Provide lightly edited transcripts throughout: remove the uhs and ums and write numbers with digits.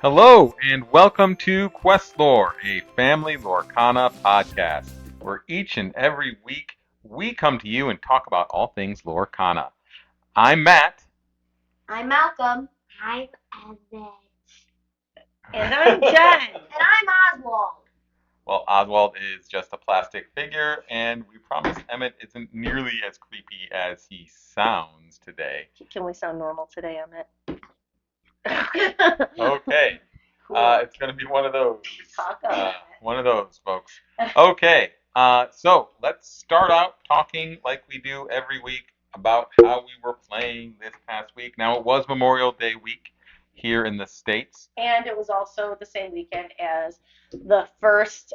Hello, and welcome to QuestLore, a family Lorcana podcast, where each and every week we come to you and talk about all things Lorcana. I'm Matt. I'm Malcolm. I'm Emmett. And I'm Jen. And I'm Oswald. Well, Oswald is just a plastic figure, and we promise Emmett isn't nearly as creepy as he sounds today. Can we sound normal today, Emmett? Okay. Cool. It's going to be one of those. Talk on One of those, folks. Okay. So let's start out talking like we do every week about how we were playing this past week. Now, it was Memorial Day week here in the States. And it was also the same weekend as the first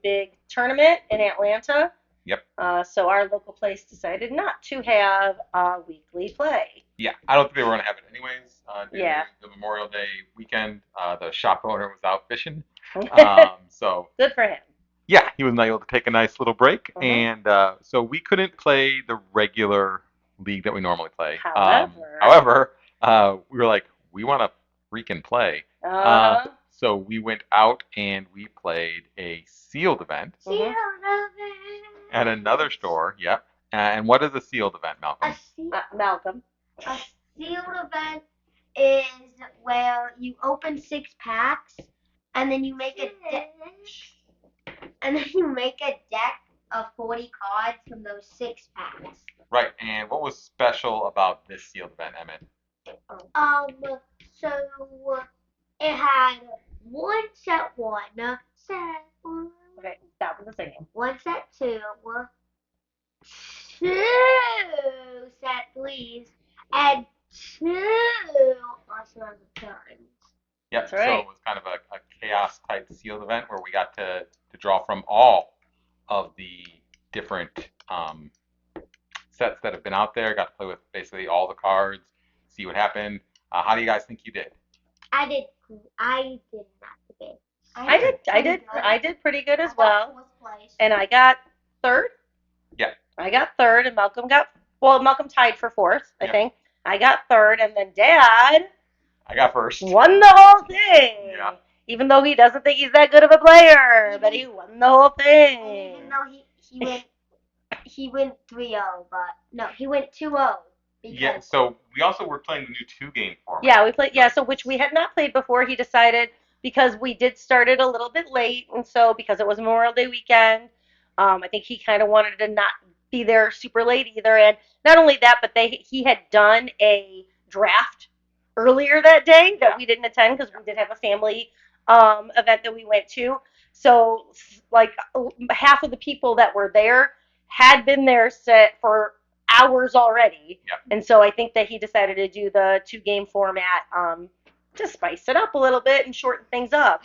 big tournament in Atlanta. Yep. So our local place decided not to have a weekly play. Yeah, I don't think they were going to have it anyways. During Yeah. the Memorial Day weekend, the shop owner was out fishing. So Good for him. yeah, he was not able to take a nice little break, Mhm. and so we couldn't play the regular league that we normally play. However, We were like, we want to freaking play. uh-huh. So we went out and we played a sealed event Mhm. at another store. Yep. And what is a sealed event, Malcolm? Malcolm. A sealed event is where you open 6 packs and then you make a deck of 40 cards from those 6 packs. Right. And what was special about this sealed event, Emmett? So it had one set 1, set 1. Okay, that was the singing. One set 2, 2 set 3s, and 2 awesome turns. Yep. That's right. So it was kind of a chaos type sealed event where we got to draw from all of the different sets that have been out there. Got to play with basically all the cards, see what happened. How do you guys think you did? I did not good. I did pretty good as well. 4th place. And I got third. Yeah. I got third, and Malcolm tied for fourth, I Yep. think. I got third, and then Dad I got first. won the whole thing. Yeah. Even though he doesn't think he's that good of a player, but he won the whole thing. And even though he went 3-0, but no, he went 2-0. Yeah. So we also were playing the new 2-game format. Yeah, we played. Yeah, so which we had not played before. He decided because we did start it a little bit late, and so because it was Memorial Day weekend, I think he kind of wanted to not be there super late either. And not only that, but he had done a draft earlier that day that we didn't attend because we did have a family event that we went to. So like half of the people that were there had been there set for hours already. Yep. And so I think that he decided to do the 2-game format to spice it up a little bit and shorten things up.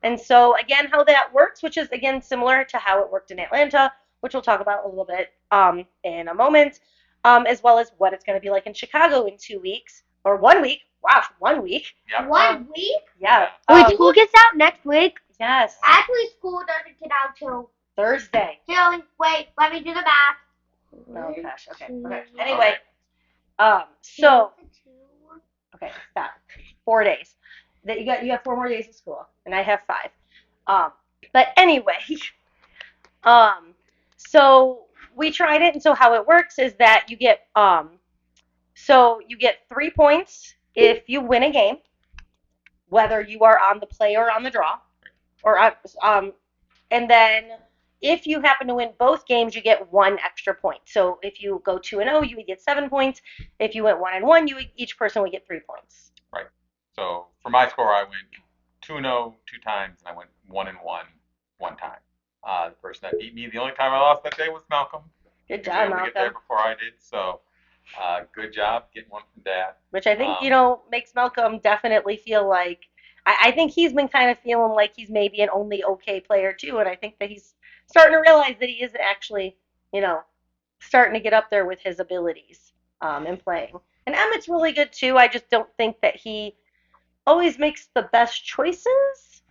And so again, how that works, which is again similar to how it worked in Atlanta, which we'll talk about a little bit in a moment, as well as what it's going to be like in Chicago in 2 weeks or 1 week. Wow, 1 week. Yep. 1 week? Yeah. Wait, school gets out next week? Yes. Actually, school doesn't get out till Thursday. wait, let me do the math. Oh gosh. Okay. Anyway, so okay, stop. 4 days. That you have 4 more days of school, and I have 5. But anyway, so we tried it, and so how it works is that you get so you get 3 points if you win a game, whether you are on the play or on the draw, or and then if you happen to win both games, you get 1 extra point. So if you go 2-0, you would get 7 points. If you went 1-1, each person would get 3 points. Right. So for my score, I went 2-0 2 times, and I went 1-1 1 time. The person that beat me, the only time I lost that day was Malcolm. Good He was job, able to get there Malcolm. before I did. So good job getting one from Dad. Which I think makes Malcolm definitely feel like I think he's been kind of feeling like he's maybe an only okay player too, and I think that he's starting to realize that he isn't actually, starting to get up there with his abilities in playing. And Emmett's really good too. I just don't think that he always makes the best choices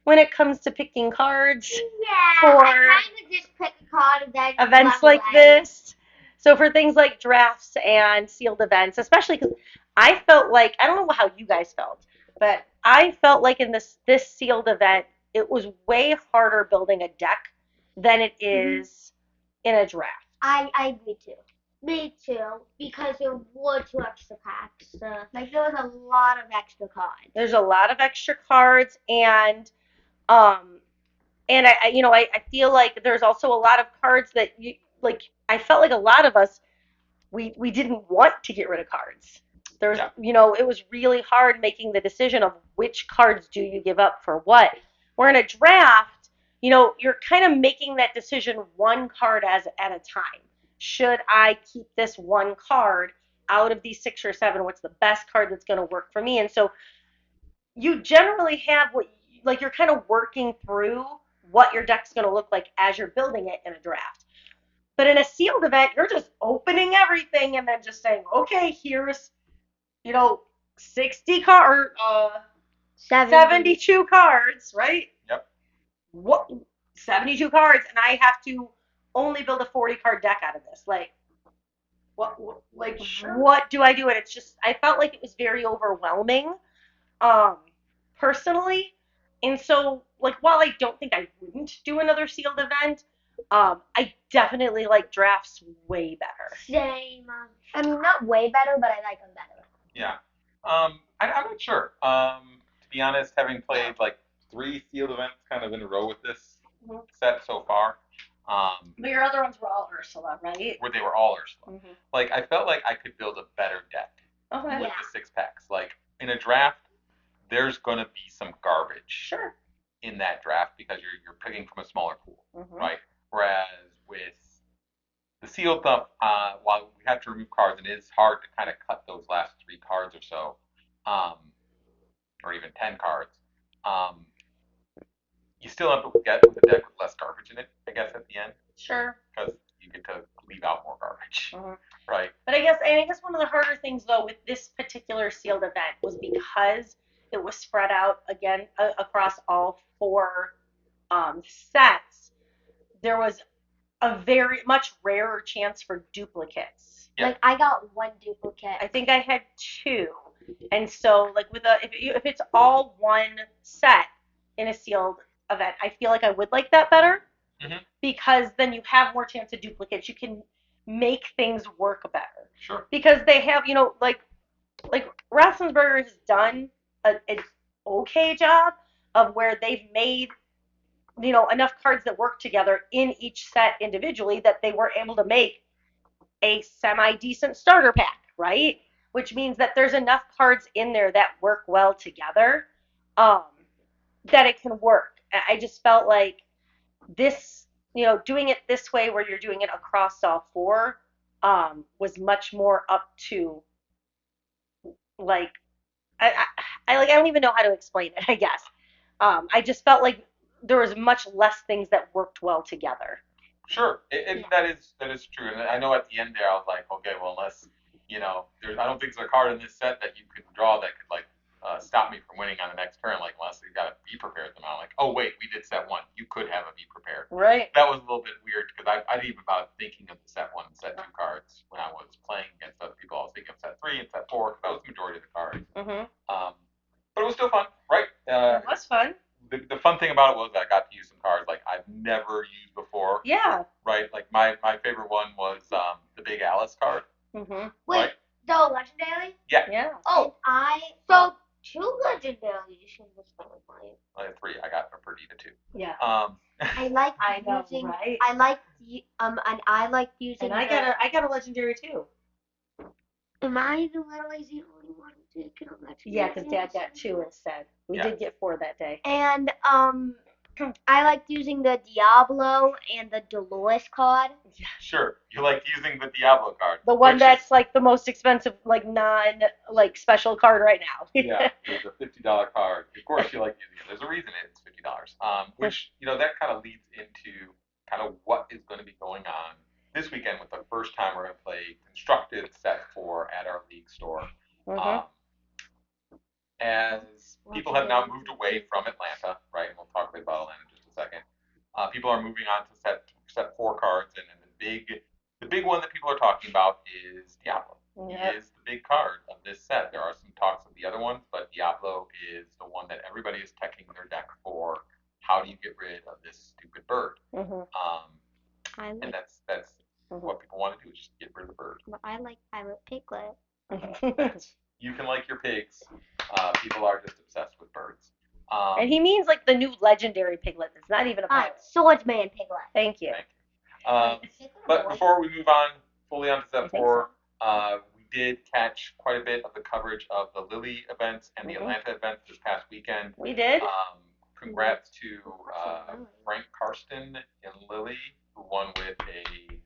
when it comes to picking cards Yeah, for I kind of just pick a card and then events like this. So for things like drafts and sealed events, especially because I felt like, I don't know how you guys felt, but I felt like in this sealed event, it was way harder building a deck than it is in a draft. I agree too. Me too, because there were 2 extra packs. Like there was a lot of extra cards. There's a lot of extra cards, um I feel like there's also a lot of cards that you like. I felt like a lot of us we didn't want to get rid of cards. There's it was really hard making the decision of which cards do you give up for what. Where in a draft, you're kind of making that decision one card at a time. Should I keep this one card out of these 6 or 7? What's the best card that's going to work for me? And so you generally have like you're kind of working through what your deck's going to look like as you're building it in a draft. But in a sealed event, you're just opening everything and then just saying, okay, here's 60 card 72 cards, right? Yep. What 72 cards, and I have to only build a 40 card deck out of this. Like what do I do? And it's just I felt like it was very overwhelming. Personally. And so, like, while I don't think I wouldn't do another sealed event, I definitely like drafts way better. Same. I mean, not way better, but I like them better. Yeah. I'm not sure. To be honest, having played like 3 sealed events kind of in a row with this set so far. But your other ones were all Ursula, right? Where they were all Ursula. Mm-hmm. Like, I felt like I could build a better deck with the 6 packs. Like, in a draft, there's going to be some garbage in that draft because you're picking from a smaller pool, right? Whereas with the sealed stuff, while we have to remove cards, and it is hard to kind of cut those last 3 cards or so, or even 10 cards, you still have to get with a deck with less garbage in it, I guess, at the end. Sure. Because you get to leave out more garbage, right? But I guess one of the harder things, though, with this particular sealed event was because it was spread out, again, across all 4 sets, there was a very much rarer chance for duplicates. Yep. Like, I got 1 duplicate. I think I had 2. And so, like, if it's all one set in a sealed event, I feel like I would like that better. Because then you have more chance of duplicates. You can make things work better. Sure. Because they have, like Rassensberger has done an okay job of where they've made enough cards that work together in each set individually that they were able to make a semi-decent starter pack, right? Which means that there's enough cards in there that work well together that it can work. I just felt like this, doing it this way where you're doing it across all 4 was much more up to, like, I don't even know how to explain it, I guess. I just felt like there was much less things that worked well together. Sure, that is true. And I know at the end there, I was like, okay, well, unless I don't think there's a card in this set that you could draw that could stop me from winning on the next turn. Like, unless you got to be prepared somehow. Like, oh wait, we did set 1. You could have a be prepared. Right. That was a little bit weird because I didn't even bother thinking of the set 1 and set 2 cards when I was playing against other people. I was thinking of set 3 and set 4 because that was the majority of the cards. But it was still fun, right? It was fun. The fun thing about it was I got to use some cards like I've never used before. Yeah. Right? Like my favorite one was the Big Alice card. Wait, right? the legendary? Yeah. Yeah. Oh, so 2 legendary editions was probably mine. I had 3. I got a Perdita too. Yeah. I like using. Right? I like and I like using. And I got a legendary too. Am I the only one to get a legendary? Yeah, because Dad got 2 instead. We did get 4 that day. And I liked using the Diablo and the Dolores card. Yeah. Sure. You like using the Diablo card. The one that's like the most expensive, like special card right now. Yeah, it's a $50 card. Of course you like using it. There's a reason it's $50. Which, that kind of leads into kind of what is going to be going on this weekend with the first time we're going to play Constructed Set 4 at our league store. As people have now moved away from Atlanta, right? And we'll talk a bit about Atlanta in just a second. People are moving on to set 4 cards, and the big one that people are talking about is Diablo. Yep. He is the big card of this set. There are some talks of the other ones, but Diablo is the one that everybody is teching their deck for. How do you get rid of this stupid bird? Mhm. And that's what people want to do, is just get rid of the bird. But I like Pirate Piglet. You can like your pigs. People are just obsessed with birds. And he means like the new legendary piglet. It's not even a pirate. Swordsman Piglet. Thank you. But before we move on fully onto set 4, we did catch quite a bit of the coverage of the Lily events and the Atlanta events this past weekend. We did. Congrats to Frank Karsten and Lily, who won with a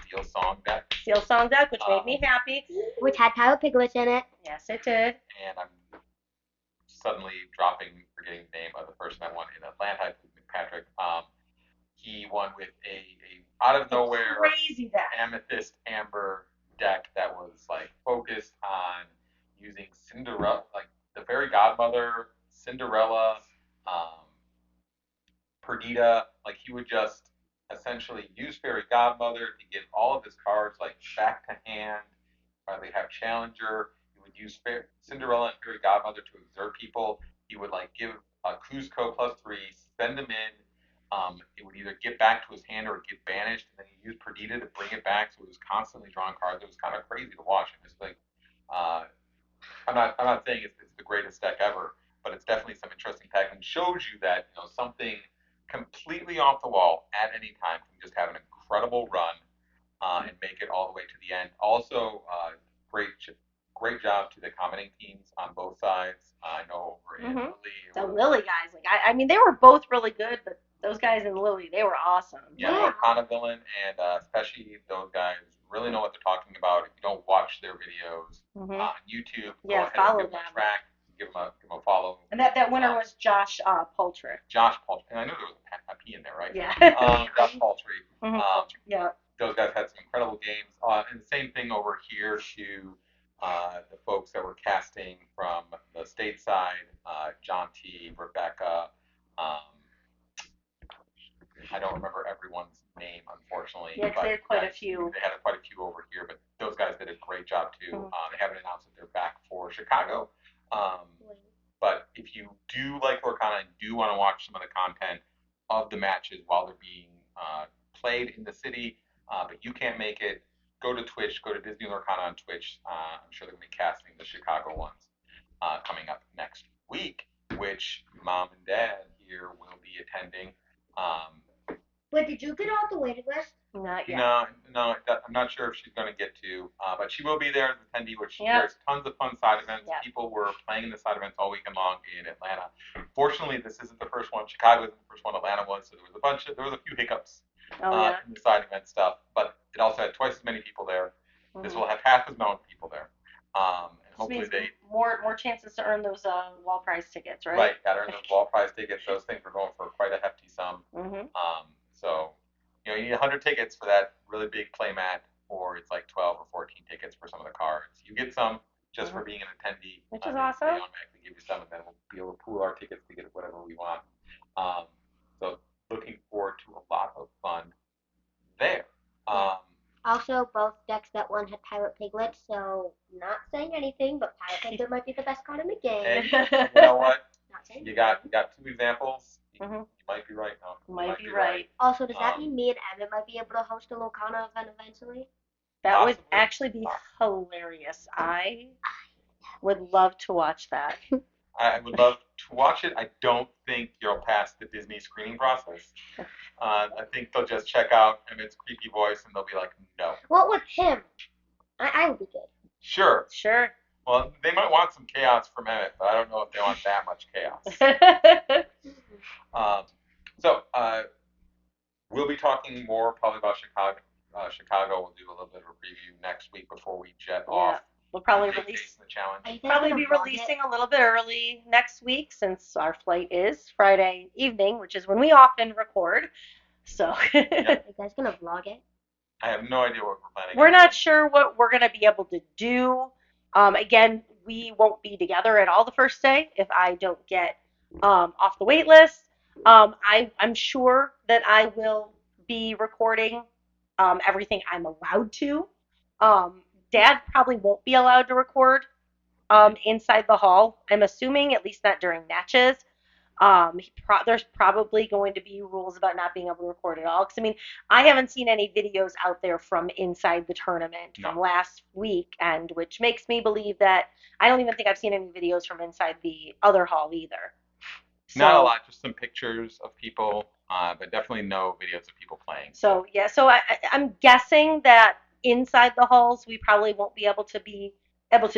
Steel Song deck. Steel Song deck, which made me happy. Which had Pirate Piglets in it. Yes, it did. And I'm suddenly forgetting the name of the person that won in Atlanta, I believe McPatrick. He won with a out of nowhere crazy deck. Amethyst Amber deck that was like focused on using Cinderella, like the fairy godmother, Cinderella, Perdita. Like he would just essentially use fairy godmother to get all of his cards like back to hand. They have Challenger. He would use Cinderella and fairy godmother to exert people. He would like give Cusco +3, send him in. It would either get back to his hand or get banished, and then he used Perdita to bring it back. So it was constantly drawing cards. It was kind of crazy to watch. And it's like, I'm not saying it's the greatest deck ever, but it's definitely some interesting tech and shows you that something completely off the wall at any time can just have an incredible run and make it all the way to the end. Also, great job to the commenting teams on both sides. I know over in Lily, the Lily guys, like I mean, they were both really good, but those guys in Lily, they were awesome. Yeah, Lorcana Villain and especially those guys really know what they're talking about. If you don't watch their videos on YouTube, go ahead and give them a track, give them a follow. And that winner was Josh Poultry. Josh Poultry, and I knew there was a P in there, right? Yeah. Josh Poultry. Yeah. Those guys had some incredible games. And the same thing over here to the folks that were casting from the stateside, John T, Rebecca. I don't remember everyone's name, unfortunately. Yeah, but they had quite a few. They had quite a few over here, but those guys did a great job too. They haven't announced that they're back for Chicago. But if you do like Lorcana and do want to watch some of the content of the matches while they're being played in the city, but you can't make it, go to Twitch, go to Disney Lorcana on Twitch. I'm sure they're going to be casting the Chicago ones coming up next week, which Mom and Dad here will be attending. Wait, did you get off the waiting list? Not yet. No, I'm not sure if she's going to get to, but she will be there as an attendee, which there's tons of fun side events. People were playing in the side events all weekend long in Atlanta. Fortunately, this isn't the first one. Chicago isn't the first one. Atlanta was, so there was a few hiccups in the side event stuff, but it also had twice as many people there. This will have half as many people there. And hopefully more chances to earn those wall prize tickets, right? Right, got to earn those wall prize tickets. Those things were going for quite a hefty sum. So, you need 100 tickets for that really big play mat, or it's like 12 or 14 tickets for some of the cards. You get some just for being an attendee. Which is awesome. They automatically give you some, and then we'll be able to pool our tickets to get whatever we want. So looking forward to a lot of fun there. Also, both decks that won had Pirate Piglet, so not saying anything, but Pirate Piglet might be the best card in the game. Hey, you know what? You got 2 examples. You might be right. No, you might be right. Also, does that mean me and Evan might be able to host a Lorcana event eventually? That would actually be hilarious. I would love to watch that. I would love to watch it. I don't think you'll pass the Disney screening process. I think they'll just check out Emmett's creepy voice and they'll be like, no. What with him? I would be good. Sure. Well, they might want some chaos from Emmett, but I don't know if they want that much chaos. So we'll be talking more probably about Chicago. We'll do a little bit of a preview next week before we jet off. We'll probably release the challenge. Probably be releasing a little bit early next week since our flight is Friday evening, which is when we often record. So Are you guys gonna vlog it? I have no idea what we're planning. We're not sure what we're gonna be able to do. Again, we won't be together at all the first day if I don't get off the wait list. I'm sure that I will be recording everything I'm allowed to. Dad probably won't be allowed to record inside the hall. I'm assuming, at least not during matches. There's probably going to be rules about not being able to record at all. Because I mean, I haven't seen any videos out there from inside the tournament from last weekend, which makes me believe that I don't even think I've seen any videos from inside the other hall either. Not a lot, just some pictures of people, but definitely no videos of people playing. So yeah, so I'm guessing that inside the halls we probably won't be able to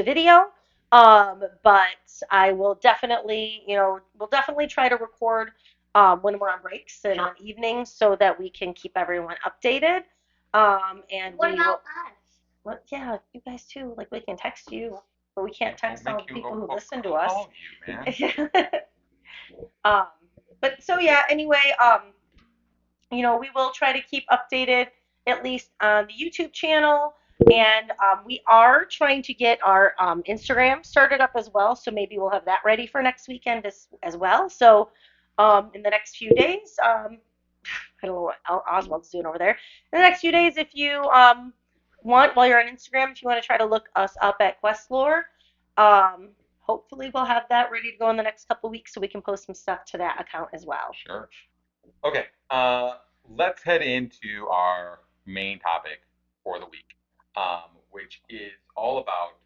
video. But I will definitely, we'll definitely try to record when we're on breaks and on evenings so that we can keep everyone updated. And what about us? Well, yeah, you guys too. Like we can text you, but we can't text all the people who listen to us. Call you, man. But so yeah. Anyway, we will try to keep updated at least on the YouTube channel. And we are trying to get our Instagram started up as well. So maybe we'll have that ready for next weekend as well. So in the next few days, I don't know what Oswald's doing over there. In the next few days, if you want, while you're on Instagram, if you want to try to look us up at QuestLore, hopefully we'll have that ready to go in the next couple of weeks so we can post some stuff to that account as well. Sure. Okay, let's head into our main topic for the week, which is all about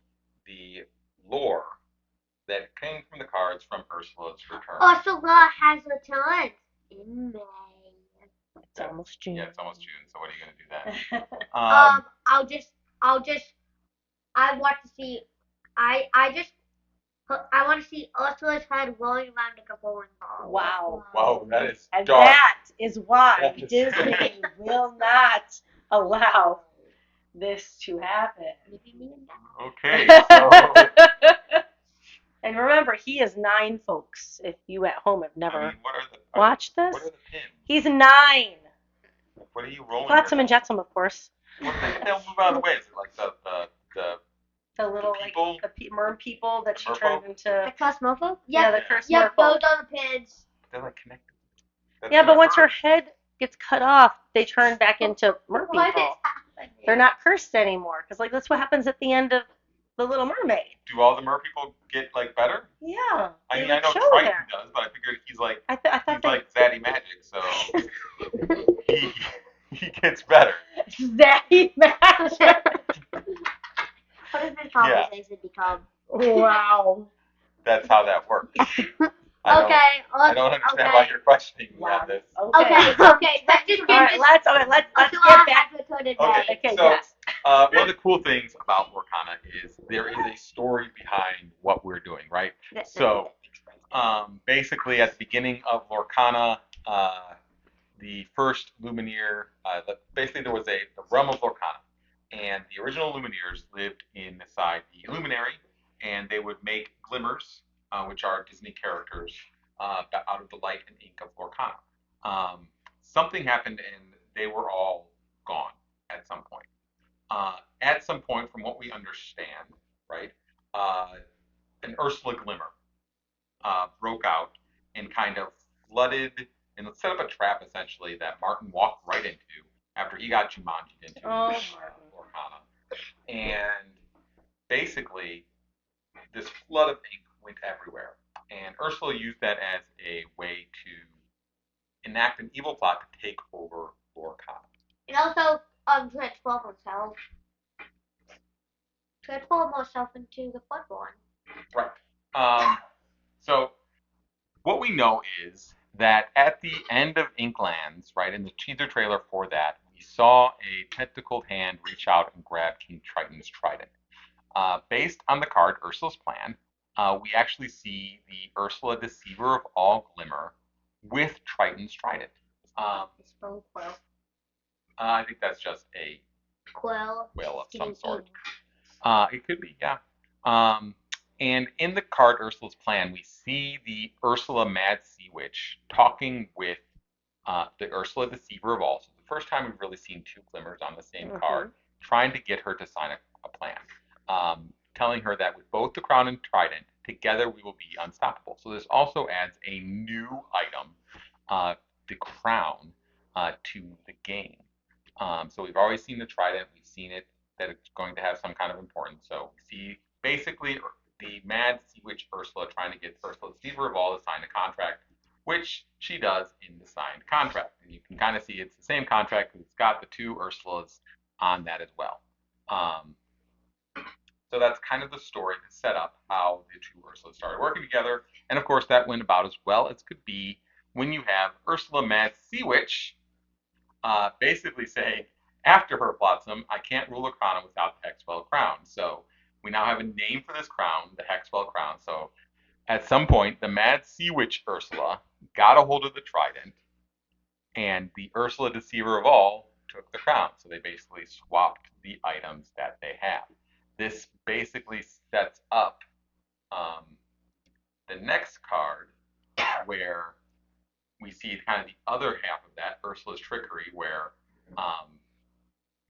the lore that came from the cards from Ursula's return. Ursula has returned in May. It's almost June. Yeah, it's almost June. So what are you gonna do then? I want to see. I want to see Ursula's head rolling around like a bowling ball. Wow. Whoa, that is And dark. that is why Disney will not allow this to happen. Okay, so. And remember, he is 9, folks. If you at home have never watched this, what are the pins? He's 9. What are you rolling? Flotsam and Jetsam, of course. They'll move out of the way. Is it like the little people? Like the merm people that she turned into? The cursed merfolk? Yeah, the cursed merfolk. Yeah, those are the pins. They're like connected. Yeah, but once her head gets cut off, they turn back into mer people. They're not cursed anymore, because like that's what happens at the end of The Little Mermaid. Do all the mer people get like better? Yeah. I mean, I know Triton does, but I figured he's like like Zaddy magic, so he gets better. Zaddy magic. What does this conversation become? Wow. That's how that works. I don't understand why you're questioning me on this. Okay. Let's just get let's get back to it. Okay, so one of the cool things about Lorcana is there is a story behind what we're doing, right? So basically at the beginning of Lorcana, the first Illumineer, basically there was the realm of Lorcana, and the original Illumineers lived inside the Illuminary, and they would make glimmers, which are Disney characters, out of the light and ink of Lorcana. Something happened and they were all gone at some point. At some point, from what we understand, right, an Ursula glimmer broke out and kind of flooded and set up a trap essentially that Martin walked right into after he got Jumanji'd into Lorcana. And basically, this flood of ink went everywhere. And Ursula used that as a way to enact an evil plot to take over Lorcana. It also transformed herself into the Bloodborne. Right. So what we know is that at the end of Inklands, right, in the teaser trailer for that, we saw a tentacled hand reach out and grab King Triton's trident. Based on the card Ursula's Plan, we actually see the Ursula Deceiver of all Glimmer with Triton's trident. I think that's just a quill of some sort. It could be, yeah. And in the card Ursula's Plan, we see the Ursula Mad Sea Witch talking with the Ursula Deceiver of all. So the first time we've really seen 2 glimmers on the same card, trying to get her to sign a plan. Telling her that with both the crown and trident, together we will be unstoppable. So this also adds a new item, the crown, to the game. So we've already seen the trident, we've seen it that it's going to have some kind of importance. So we see basically the mad sea witch Ursula trying to get Ursula the Deceiver of all to sign a contract, which she does in the signed contract. And you can kind of see it's the same contract because it's got the two Ursulas on that as well. So that's kind of the story to set up how the two Ursulas started working together. And of course, that went about as well as could be when you have Ursula Mad Sea Witch basically saying, after her flotsam, I can't rule Lorcana without the Hexwell crown. So we now have a name for this crown, the Hexwell crown. So at some point, the Mad Sea Witch Ursula got a hold of the trident, and the Ursula Deceiver of all took the crown. So they basically swapped the items that they have. This basically sets up the next card where we see kind of the other half of that, Ursula's trickery, where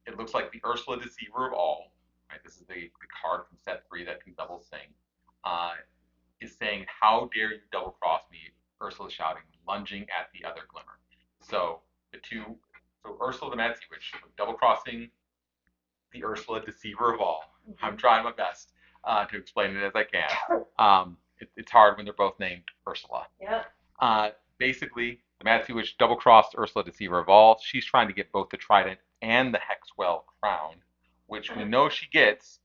it looks like the Ursula Deceiver of all, right? This is the card from set 3 that can double sing, is saying, how dare you double cross me, Ursula shouting, lunging at the other glimmer. So Ursula the Mad Sea Witch, double crossing the Ursula Deceiver of all. I'm trying my best to explain it as I can. It's hard when they're both named Ursula. Yeah. Basically, the Mad Sea Witch double-crossed Ursula Deceiver of all. She's trying to get both the trident and the Hexwell crown, which we know she gets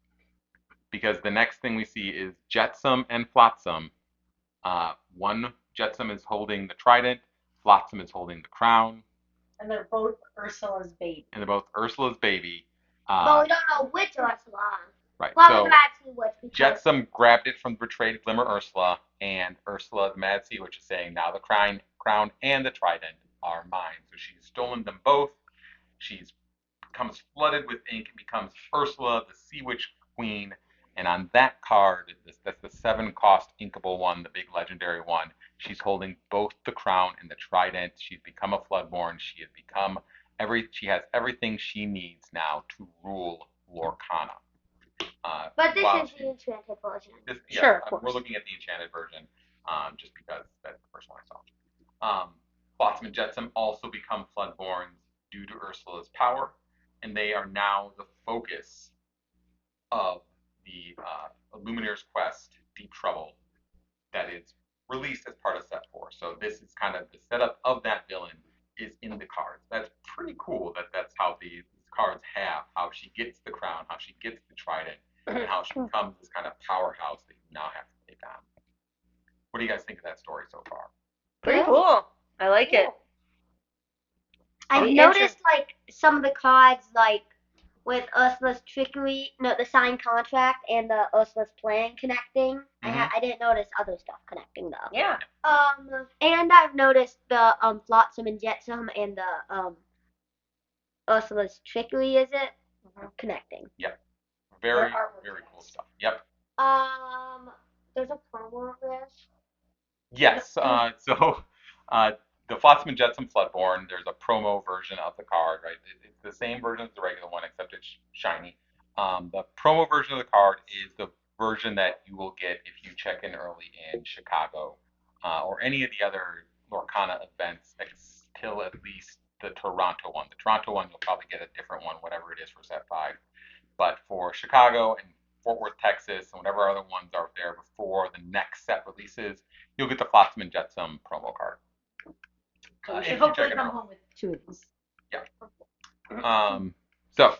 because the next thing we see is Jetsam and Flotsam. One Jetsam is holding the trident, Flotsam is holding the crown. And they're both Ursula's baby. And they're both Ursula's baby. But we don't know which Ursula. Right. Well, so the Mad Sea Witch. Jetsam grabbed it from the betrayed Glimmer Ursula, and Ursula, the Mad Sea Witch, is saying, now the crown and the trident are mine. So she's stolen them both. She becomes flooded with ink and becomes Ursula, the Sea Witch Queen. And on that card, that's the 7-cost inkable one, the big legendary one. She's holding both the crown and the trident. She's become a Floodborn. She has everything she needs now to rule Lorcana. But this is the enchanted version. Sure, we're looking at the enchanted version, just because that's the first one I saw. Flotsam and Jetsam also become Floodborns due to Ursula's power, and they are now the focus of the Illumineer's quest, Deep Trouble, that is released as part of set 4. So this is kind of the setup of that villain is in the cards. That's pretty cool that's how these cards have, how she gets the crown, how she gets the trident, and how she becomes this kind of powerhouse that you now have to take on. What do you guys think of that story so far? Pretty cool. I like it. I've noticed like some of the cards like with Ursula's trickery, the signed contract and the Ursula's plan connecting. I didn't notice other stuff connecting though. Yeah. And I've noticed the Flotsam and Jetsam and the Ursula's trickery, is it? Connecting. Yep. Very cool stuff. Yep. There's a promo of this. Yes. The Flotsam and Jetsam Floodborn, there's a promo version of the card, right? It's the same version as the regular one, except it's shiny. The promo version of the card is the version that you will get if you check in early in Chicago or any of the other Lorcana events till at least the Toronto one. The Toronto one, you'll probably get a different one, whatever it is for set 5. But for Chicago and Fort Worth, Texas, and whatever other ones are there before the next set releases, you'll get the Flotsam and Jetsam promo card. So we should hopefully come home with 2 of these. Yeah. So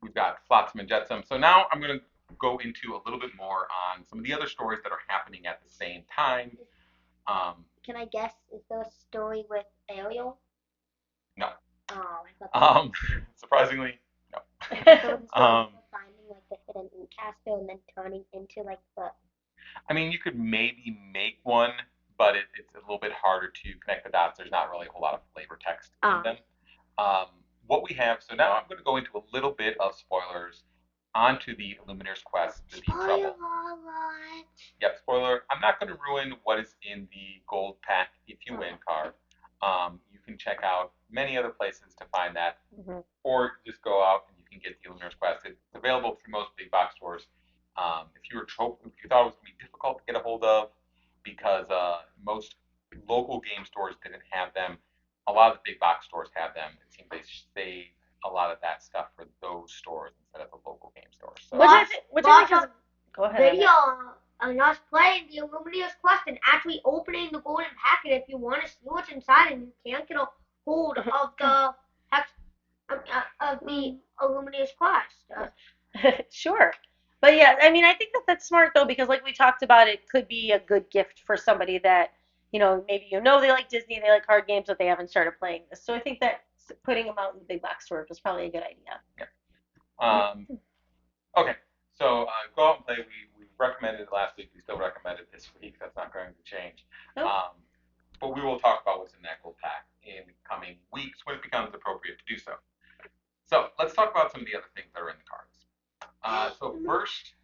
we've got Flotsam and Jetsam. So now I'm going to go into a little bit more on some of the other stories that are happening at the same time. Can I guess? Is there a story with Ariel? No. Oh, I thought surprisingly, no. Finding like the hidden Incaster and then turning into like the. I mean, you could maybe make one, but it's a little bit harder to connect the dots. There's not really a whole lot of flavor text in them. What we have, so now I'm going to go into a little bit of spoilers onto the Illumineer's quest, the Deep Trouble. Yep, spoiler. I'm not going to ruin what is in the gold pack if you win card. You can check out many other places to find that, or just go out and you can get the Illumineer's quest. It's available through most big box stores. If you thought it was going to be difficult to get a hold of because most local game stores didn't have them, a lot of the big box stores have them. It seems they save a lot of that stuff for those stores instead of the local game stores. So. Which I think is. Go ahead. Video on us playing the Illumineer's Quest and actually opening the golden packet if you want to see what's inside, and you can't get a hold of the of the Illumineer's Quest. Sure. But yeah, I mean, I think that's smart though, because like we talked about, it could be a good gift for somebody that, maybe they like Disney, they like card games, but they haven't started playing this. So I think that putting them out in the big box store was probably a good idea. Yeah. Okay. So go out and play. We recommended it last week. We still recommend it this week. That's not going to change. Nope. But we will talk about what's in that gold pack in coming weeks when it becomes appropriate to do so. So let's talk about some of the other things that are in the cards. So first,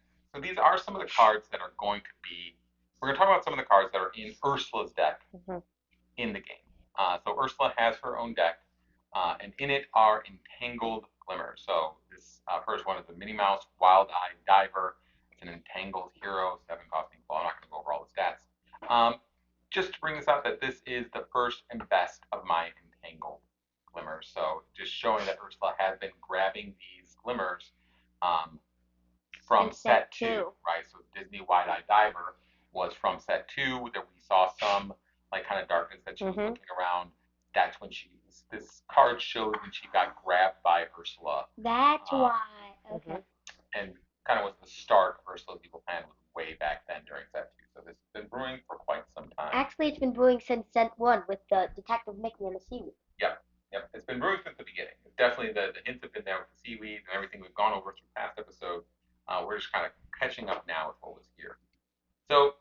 these are some of the cards that are going to be. We're going to talk about some of the cards that are in Ursula's deck in the game. So Ursula has her own deck, and in it are Entangled Glimmer. So this first one is the Minnie Mouse Wild-Eyed Diver. It's an Entangled Hero, 7 costing. Well, I'm not going to go over all the stats. Just to bring this out, that this is the first and best of my Entangled Glimmers. So just showing that Ursula has been grabbing these glimmers from set 2, right? So Disney Wide-Eyed Diver was from set 2. That we saw some kind of darkness that she was looking around. That's when this card shows when she got grabbed by Ursula. That's why. Okay. And kind of was the start of Ursula's Evil Plan was way back then during set 2. So this has been brewing for quite some time. Actually, it's been brewing since set 1 with the Detective Mickey and the seaweed. Yep. It's been brewing since the beginning. Definitely the hints have been there with the seaweed and everything we've gone over through past episodes. We're just kind of catching up now with what was here. So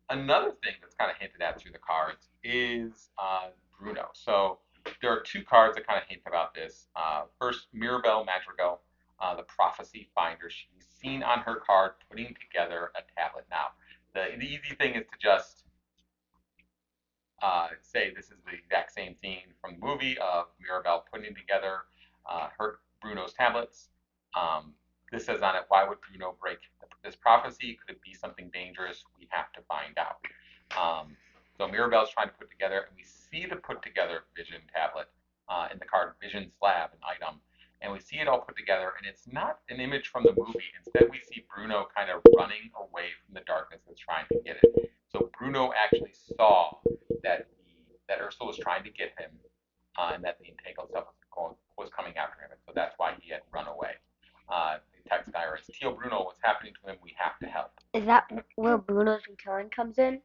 another thing that's kind of hinted at through the cards is Bruno. So there are 2 cards that kind of hint about this. First, Mirabelle Madrigal, the Prophecy Finder. She's seen on her card putting together a tablet. Now, the easy thing is to just say this is the exact same scene from the movie of Mirabelle putting together Bruno's tablets. This says on it, why would Bruno break this prophecy? Could it be something dangerous? We have to find out. So Mirabelle's trying to put together, and we see the put together Vision tablet in the card Vision Slab, an item. And we see it all put together, and it's not an image from the movie. Instead, we see Bruno kind of running away from the darkness that's trying to get it. So Bruno actually saw that Ursula was trying to get him, and that the entangled stuff was coming after him. And so that's why he had run away. The text guy writes, Teal Bruno, what's happening to him? We have to help. Is that where Bruno's return comes in?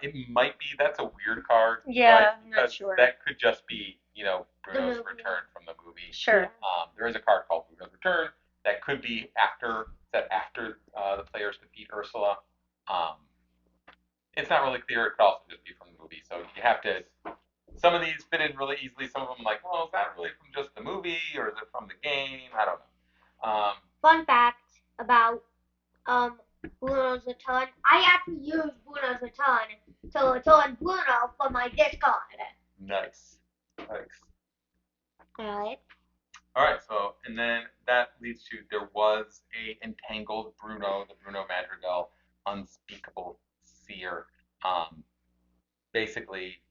It might be. That's a weird card. Yeah, right? I'm not sure. That could just be, Bruno's return from the movie. Sure. There is a card called Bruno's Return that could be after the players defeat Ursula. It's not really clear. It could also just be from the movie. So you have to. Some of these fit in really easily. Some of them, well, is that really from just the movie or is it from the game? I don't know. Fun fact about Bruno's Return. I actually used Bruno's Return to return Bruno for my discard. Nice. Alright. So, and then that leads to, there was a entangled Bruno, the Bruno Madrigal, Unspeakable Seer. Basically,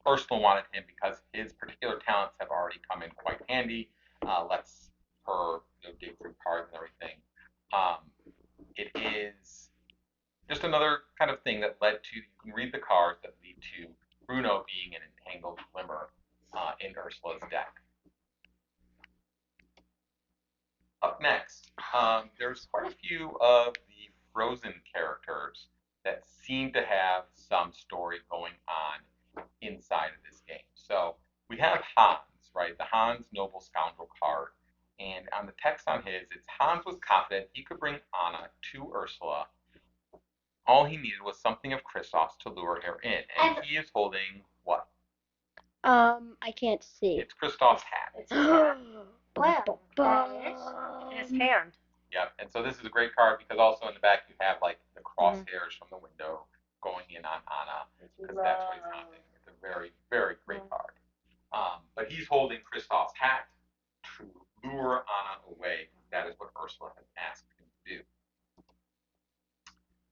Ursula wanted him because his particular talents have already come in quite handy. Lets her dig through cards and everything. It is just another kind of thing that led to, you can read the cards that lead to Bruno being an entangled glimmer in Ursula's deck. Up next, there's quite a few of the Frozen characters that seem to have some story going on inside of this game. So we have Hans, right? The Hans Noble Scoundrel card. And on the text on his, it's Hans was confident he could bring Anna to Ursula. All he needed was something of Kristoff's to lure her in. And he is holding what? I can't see. It's Kristoff's hat. It's his hat. Wow. In his hand. Yep. And so this is a great card because also in the back you have the crosshairs from the window going in on Anna because that's what he's hunting. It's a very, very great card. But he's holding Kristoff's hat to lure Anna away. That is what Ursula has asked him to do.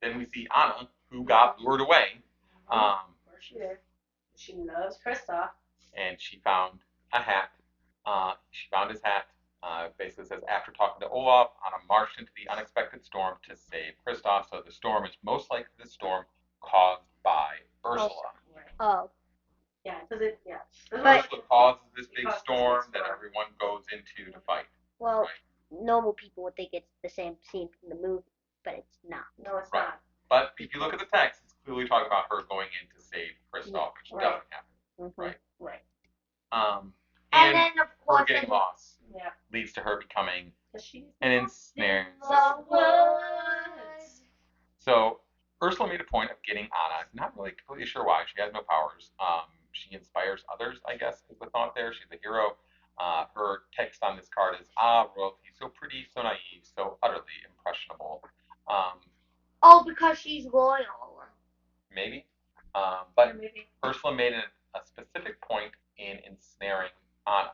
Then we see Anna, who got lured away. For sure. She loves Kristoff. And she found a hat She found his hat. Basically says, after talking to Olaf, Anna marched into the unexpected storm to save Kristoff. So the storm is most likely the storm caused by Ursula. Oh. Yeah, because Ursula causes this big storm that everyone goes into to fight. Well, normal people would think it's the same scene from the movie, but it's not. No, it's Right. not. But if you look at the text, it's clearly talking about her going in to save Kristoff, which Right. doesn't happen. Mm-hmm. Right. Right. And then, of her course, getting lost Yeah. leads to her becoming She's an ensnared. the woods. So Ursula made a point of getting Anna. Not really completely sure why. She has no powers. She inspires others, I guess, is the thought there. She's a hero. Her text on this card is, royalty, so pretty, so naive, so utterly impressionable. Oh, because she's loyal. Maybe. But Maybe. Ursula made a specific point in ensnaring Anna.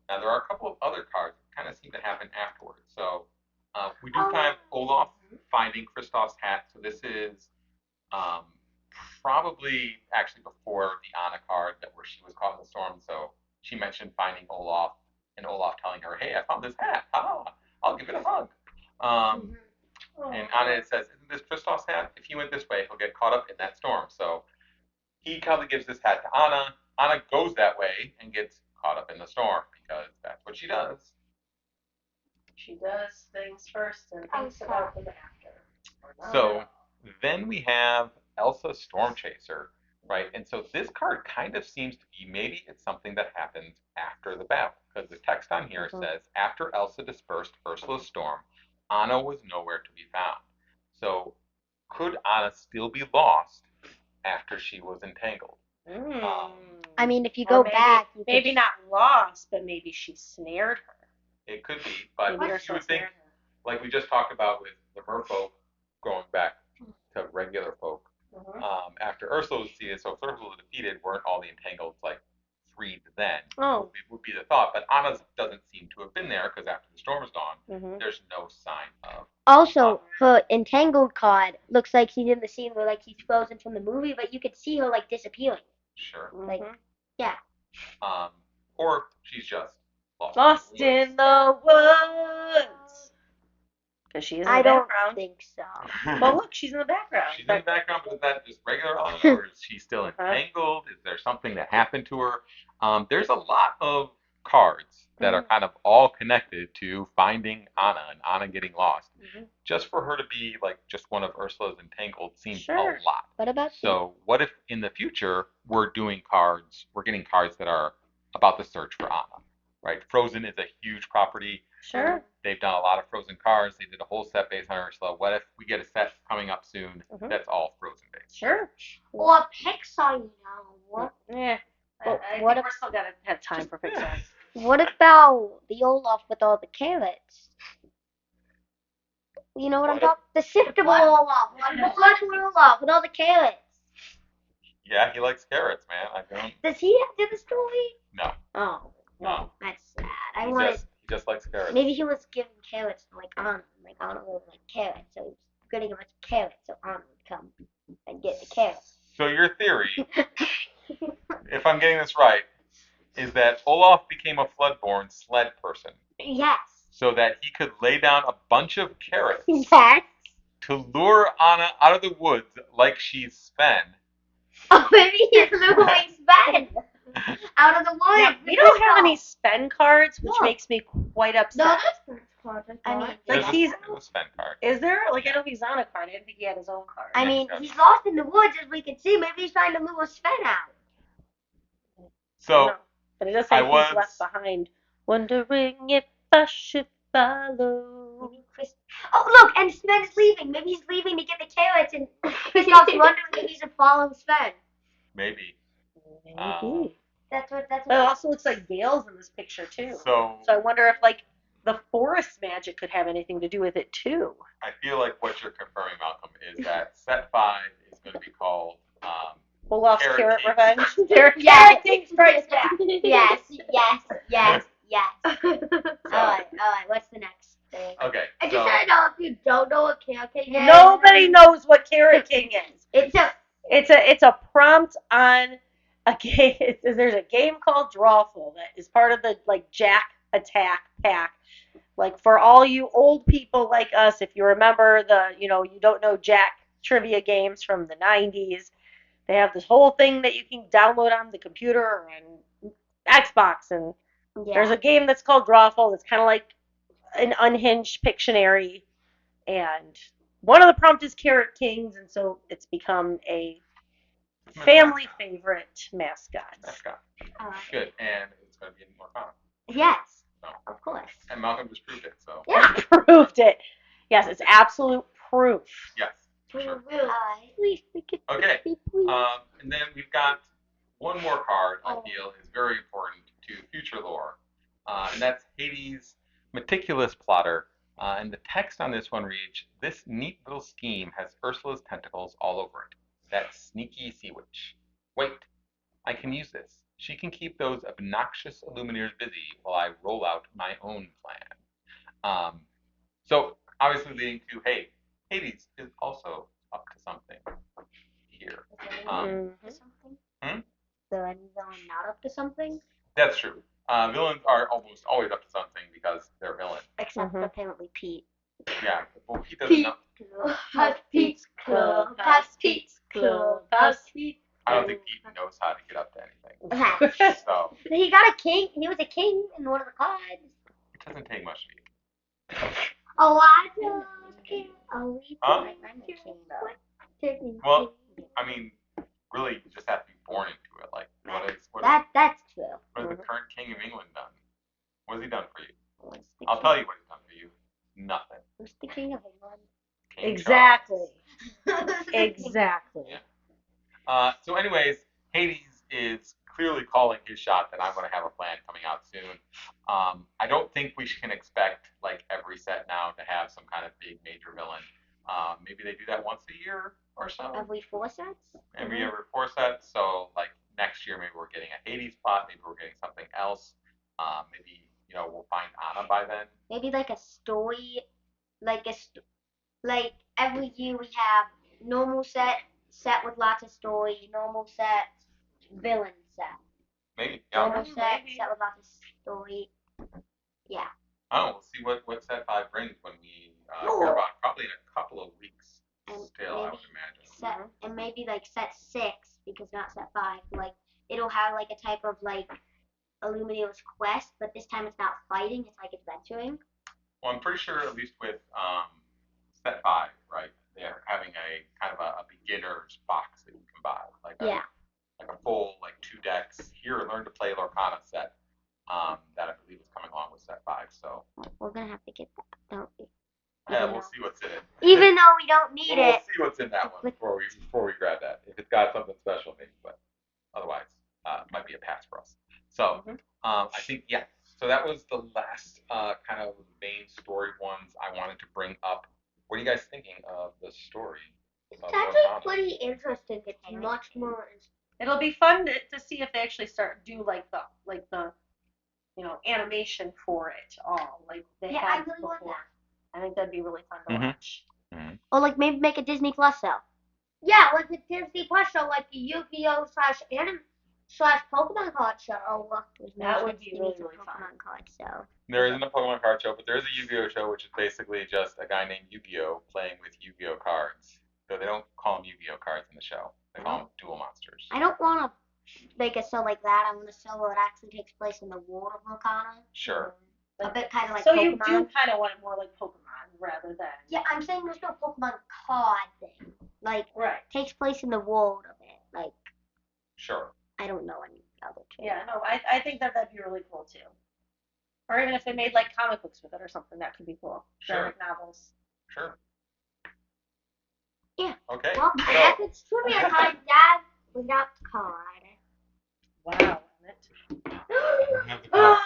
Now, there are a couple of other cards that kind of seem to happen afterwards. So we do have Olaf finding Kristoff's hat. So this is probably actually before the Anna card where she was caught in the storm. So she mentioned finding Olaf and Olaf telling her, hey, I found this hat. I'll give it a hug. And Anna says, isn't this Kristoff's hat? If he went this way, he'll get caught up in that storm. So he probably gives this hat to Anna. Anna goes that way and gets caught up in the storm because that's what she does. She does things first and thinks about them after. So then we have Elsa Storm Chaser, right? And so this card kind of seems to be, maybe it's something that happens after the battle, because the text on here says, after Elsa dispersed Ursula's storm, Anna was nowhere to be found. So could Anna still be lost after she was entangled? I mean, if you go back, you maybe not lost, but maybe she snared her. It could be, but you would think, like we just talked about with the merfolk going back to regular folk, after Ursula was defeated, so if Ursula was defeated, weren't all the entangled like freed then? Would be the thought, but Anna doesn't seem to have been there because after the storm is gone, there's no sign of. Also, her entangled card looks like she's in the scene where like he's frozen from the movie, but you could see her like disappearing. Sure. Like, yeah. Or she's just lost in the woods. Because she is in the background. I don't think so. Well, look, she's in the background. She's in the background, but is that just regular Anna, or is she still entangled? Is there something that happened to her? There's a lot of cards that are kind of all connected to finding Anna and Anna getting lost. Just for her to be like just one of Ursula's entangled seems a lot. What about so what if in the future we're getting cards that are about the search for Anna? Right? Frozen is a huge property. Sure. They've done a lot of Frozen cards. They did a whole set based on Ursula. What if we get a set coming up soon that's all Frozen based? Sure. Or Pixar, you know. Yeah. I think we're still gonna have time for Pixar. What about the Olaf with all the carrots? You know what I'm talking? The siftable Olaf. The blood Olaf with all the carrots. Yeah, he likes carrots, man. I don't. Does he do the story? No. Oh. No. That's sad. He just likes carrots. Maybe he was giving carrots to like Anna. Like Anna would like carrots, so he was getting a bunch of carrots, so Anna would come and get the carrots. So your theory, if I'm getting this right, is that Olaf became a Floodborn sled person. Yes. So that he could lay down a bunch of carrots. Yes. To lure Anna out of the woods like she's Sven. Oh, maybe he's luring Sven out of the woods. Yeah, we don't have any Sven cards, which makes me quite upset. No, that's cards. I mean, like he's a Sven card. Is there? Like I know he's on a card. I didn't think he had his own card. I mean, he's lost in the woods, as we can see. Maybe he's trying to lure Sven out. So, but it does say he's left behind, wondering if I should follow. Oh, look, and Sven is leaving. Maybe he's leaving to get the carrots, and Kristoff's wondering if he should follow Sven. Maybe. That's what. But it also looks like Gale's in this picture too. So I wonder if like the forest magic could have anything to do with it too. I feel like what you're confirming, Malcolm, is that set 5 is going to be called Olaf's Carrot Revenge. Carrot King Strikes Back. Yes. All right. What's the next thing? Okay. I just want to know if you don't know what Carrot King is. Nobody knows what Carrot King is. It's a prompt on a game. There's a game called Drawful that is part of the like Jack Attack pack. Like for all you old people like us, if you remember you don't know Jack trivia games from the 90s, they have this whole thing that you can download on the computer and Xbox. And there's a game that's called Drawful that's kind of like an unhinged Pictionary. And one of the prompts is Carrot Kings, and so it's become a family favorite mascot. Good, and it's going to be in Lorcana. Yes, of course. And Malcolm just proved it, so. Yeah, proved it. Yes, it's absolute proof. Yes, for sure. Okay. And then we've got one more card I feel is very important to future lore, and that's Hades' Meticulous Plotter. And the text on this one reads, "This neat little scheme has Ursula's tentacles all over it. That sneaky sea witch. Wait, I can use this. She can keep those obnoxious Illumineers busy while I roll out my own plan." So obviously leading to, hey, Hades is also up to something here. Something? So any villain not up to something? That's true. Villains are almost always up to something because they're villains. Except for apparently Pete. Yeah, well, Pete doesn't know. Past Pete's Club. Past Pete's Club. Past Pete's Club. I don't think Pete knows how to get up to anything. So he got a king. He was a king in one of the cards. it doesn't take much to get. Oh, I just king. Oh, Huh? I'm a king though. Well, I mean, really, you just have to be born into it. Like, that's true. What has the current king of England done? What has he done for you? I'll tell you what he's done for you. Nothing. Who's the king of England? King Exactly. Exactly. Yeah. So anyways, Hades is clearly calling his shot that I'm going to have a plan coming out soon. I don't think we can expect like every set now to have some kind of big major villain. Maybe they do that once a year or so. Every 4 sets? Every 4 sets. So like next year, maybe we're getting a Hades plot. Maybe we're getting something else. Maybe we'll find Anna by then. Maybe like a story, like every year we have normal set with lots of story, normal set, villain set. Maybe. Normal set with lots of story. Yeah. Oh, we'll see what set 5 brings when we hear about probably in a couple of weeks. Still, I would imagine. And maybe like set 6, because not set 5. Like it'll have like a type of like Illumineer's quest, but this time it's not fighting; it's like adventuring. Well, I'm pretty sure at least with set 5, right? They're having a kind of a beginner's box that you can buy, like a full like 2 decks. Here, learn to play Lorcana set. That I believe is coming along with set 5. So we're gonna have to get that, don't we? Yeah, we'll see what's in it. Even though we don't need it. We'll see what's in that one before we grab that. If it's got something special, maybe, but otherwise, it might be a pass for us. So I think So that was the last kind of main story ones I wanted to bring up. What are you guys thinking of the story? It's actually pretty interesting. It's much more. It'll be fun to see if they actually do like the animation for it all, like they had I really before. want that. I think that'd be really fun to watch. Or like maybe make a Disney Plus show. Yeah, like the Disney Plus show, like the Yu-Gi-Oh / Pokemon card show. That would be really fun. Pokemon card show. There isn't a Pokemon card show, but there is a Yu-Gi-Oh show, which is basically just a guy named Yu-Gi-Oh playing with Yu-Gi-Oh cards. So they don't call them Yu-Gi-Oh cards in the show. They call them dual monsters. I don't want to make a show like that. I want a show where it actually takes place in the world of Lorcana. Sure. A bit kind of like so Pokemon. You do kind of want it more like Pokemon rather than. Yeah, I'm saying there's no Pokemon card thing. Like, takes place in the world of it. Like. Sure. I don't know any other trade. Yeah, no, I think that'd be really cool too. Or even if they made like comic books with it or something, that could be cool. Sure. Graphic novels. Sure. Yeah. Okay. Well, I think it's trivia time, Dad. We got the card. Wow, Emmett. I have the card.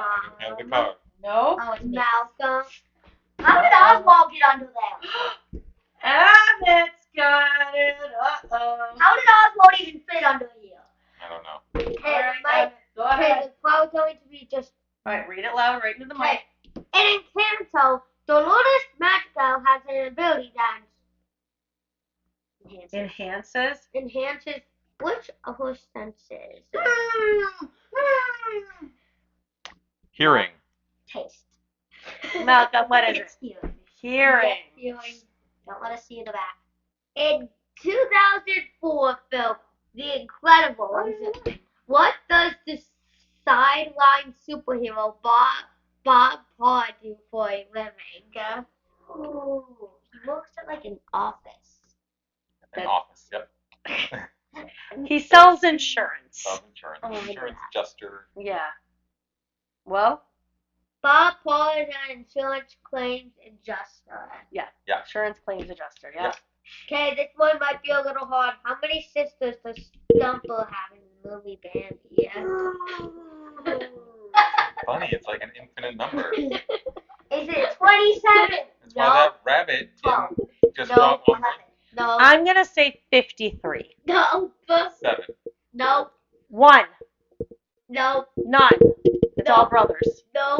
I have the card. No. Oh, it's Malcolm. How did Oswald get under there? Emmett's got it. How did Oswald even fit under here? I don't know. Okay, go ahead. It's probably going to be just. Alright, read it loud right into the mic. In Encanto, Dolores Magical has an ability that enhances Which of her senses? Hearing. Taste. Malcolm, what is It's it? hearing. Hearing. Hearing. Don't let us see in the back. In 2004 film, The Incredibles, what does the sideline superhero Bob Paw do for a living? Ooh, he works at like an office. An office, yep. He sells insurance. Insurance. Oh, Insurance yeah. adjuster. Yeah. Well, Bob Paw is an insurance claims adjuster. yeah. Yeah. Insurance claims adjuster. Yeah. Okay, this one might be a little hard. How many sisters does Stumper have in the movie Bambi? Yeah. Funny, it's like an infinite number. Is it 27? That's why that rabbit Twelve. didn't just drop one more. No. I'm gonna say 53. No. 7. No. 1. No. None. It's No. all brothers. No.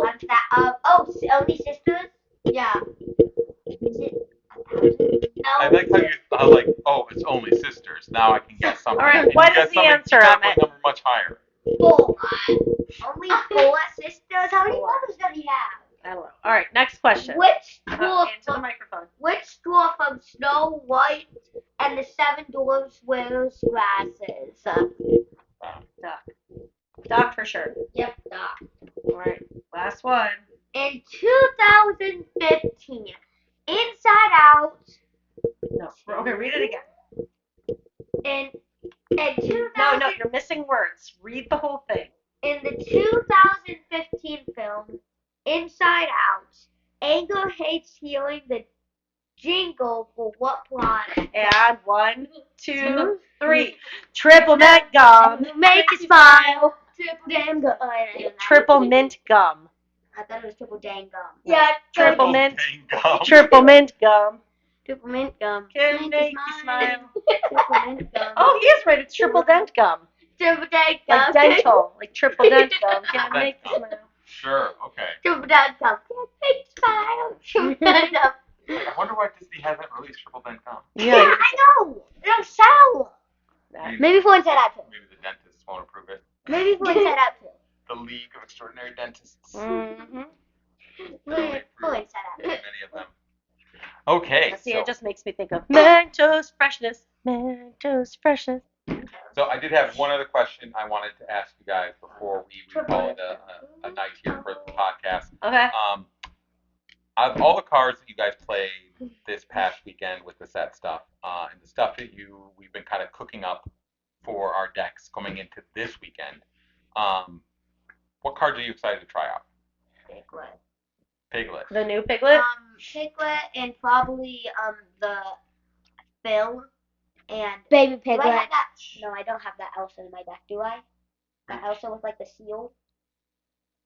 Only sisters? Yeah. Is it 1,000? No. I like how like, oh, it's only sisters. Now I can guess something. All right, And what you is guess the something, answer, you got Emmett? a number much higher. 4. Only 4 sisters? How many 4. brothers does he have? I don't know. All right, next question. Which dwarf Into the microphone. Which dwarf from Snow White and the Seven Dwarfs wears glasses? Doc. Doc for sure. Yep, Doc. All right, last one. In 2015, Inside Out. No. Okay, read it again. In 2000. No, you're missing words. Read the whole thing. In the 2015 film Inside Out, Anger hates hearing the jingle for what product? And 1, 2, 3. Triple mint gum. Make you smile. Triple damn gum. Oh, I don't know. Triple mint gum. I thought it was triple dang gum. Yeah, Triple mint. Dang gum. Triple mint gum. triple mint gum. Can make you smile. Triple mint gum. Oh, he is right. It's triple dent gum. Triple dang gum. Like dental. Like triple dent gum. Can Dent make you gum. smile. Sure, okay. Triple dang gum. Can't make you smile. Triple dang gum. I wonder why Disney hasn't released triple dent gum. Yeah, I know. It's sour. Maybe for Inside Out too. Maybe the dentists won't approve it. Maybe for Inside Out too. The League of Extraordinary Dentists. Mm-hmm. For Inside Out. Many of them. Okay. See, it just makes me think of Mentos freshness. Mentos freshness. So I did have one other question I wanted to ask you guys before we call it a night here for the podcast. Okay. Out of all the cards that you guys played this past weekend with the set stuff, and the stuff that we've been kind of cooking up for our decks coming into this weekend, what cards are you excited to try out? Piglet. Piglet. The new Piglet? Piglet and probably the Phil and Baby Piglet. Do I have that? No, I don't have that Elsa in my deck, do I? That Elsa with like the seal?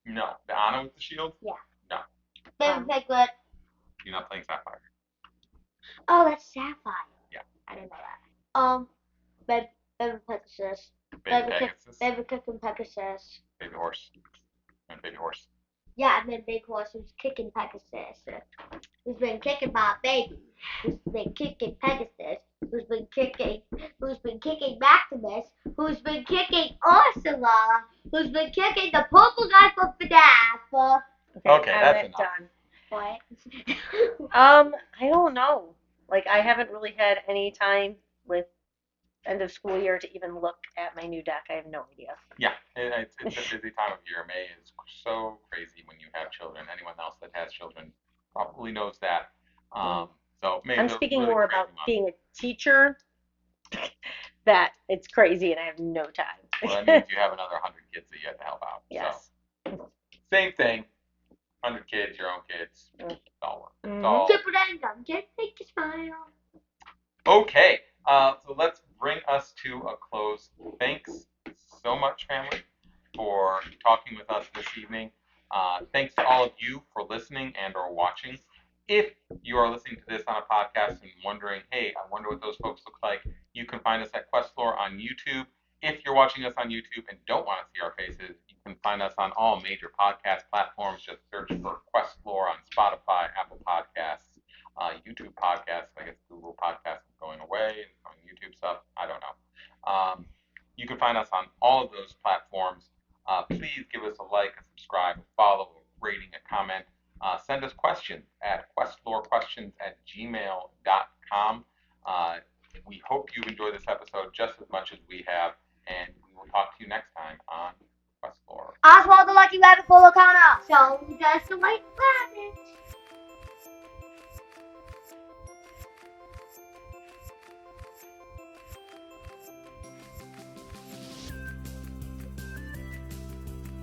No. The Anna with the shield? Yeah. No. Baby Piglet. You're not playing Sapphire. Oh, that's Sapphire. Yeah. I didn't know that. Baby Pegasus. Baby Pegasus. Baby Kicking Pegasus. Baby Horse. And Baby Horse. Yeah, and then Big Horse who's kicking Pegasus. Who's been kicking my baby. Who's been kicking Pegasus. Who's been kicking Maximus. Who's been kicking Ursula. Who's been kicking the purple guy from FNAF. Okay, that's enough. Done. What? I don't know. Like, I haven't really had any time with end of school year to even look at my new deck. I have no idea. Yeah, it's a busy time of year. May is so crazy when you have children. Anyone else that has children probably knows that. So May I'm is a speaking really more crazy about month. being a teacher. That it's crazy and I have no time. Well, that means you have another 100 kids that you have to help out. Yes. So, same thing. 100 kids, your own kids. It's all work. It's Mhm. all. Triple dang gum. Just make you smile. Okay, so let's bring us to a close. Thanks so much, family, for talking with us this evening. Thanks to all of you for listening and or watching. If you are listening to this on a podcast and wondering, hey, I wonder what those folks look like, you can find us at QuestLore on YouTube. If you're watching us on YouTube and don't want to see our faces, you can find us on all major podcast platforms. Just search for QuestLore on Spotify, Apple Podcasts, YouTube Podcasts. I guess Google Podcasts is going away and on YouTube stuff. I don't know. You can find us on all of those platforms. Please give us a like, a subscribe, a follow, a rating, a comment. Send us questions at QuestLoreQuestions@gmail.com. We hope you enjoyed this episode just as much as we have, and we will talk to you next time on QuestLore. Oswald the Lucky Rabbit for Lorcana. So just the like.